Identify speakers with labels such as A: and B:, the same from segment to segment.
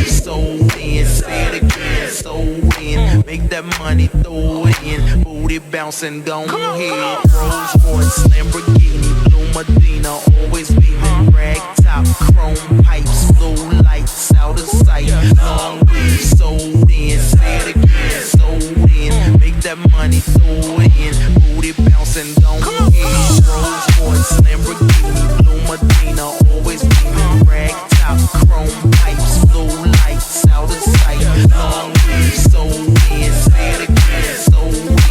A: So in, say it again, so in. Make that money, throw it in. Booty bouncing, go ahead. Rolls Royce, Lamborghini, Blue Medina, always beaming. Rag top, chrome pipes, blue lights, out of sight. Long weed, so in, say it again, so in. Make that money, throw it in. Booty bouncing, go ahead. Rolls Royce, Lamborghini, Blue Medina, always beaming. Rag top, chrome pipes, blue lights, out of sight. Long weed, so in, say it again, so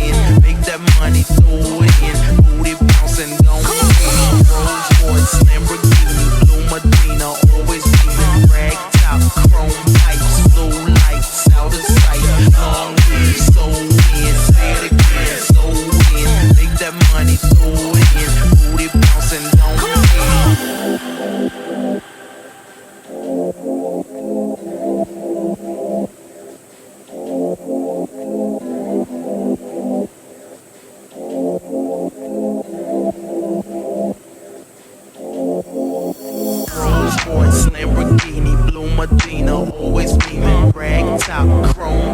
A: in. Make that money, throw it in. Booty bouncing, go ahead. Rolls Royce, Lamborghini, Blue Medina, always beaming. Rag top, chrome pipes, blue lights, out of sight. Long weed, so in, say it again, so in. Make that money, throw it in. Booty bouncing, go ahead. Rolls Royce, Lamborghini, Blue Medina, always beaming. Rag top, chrome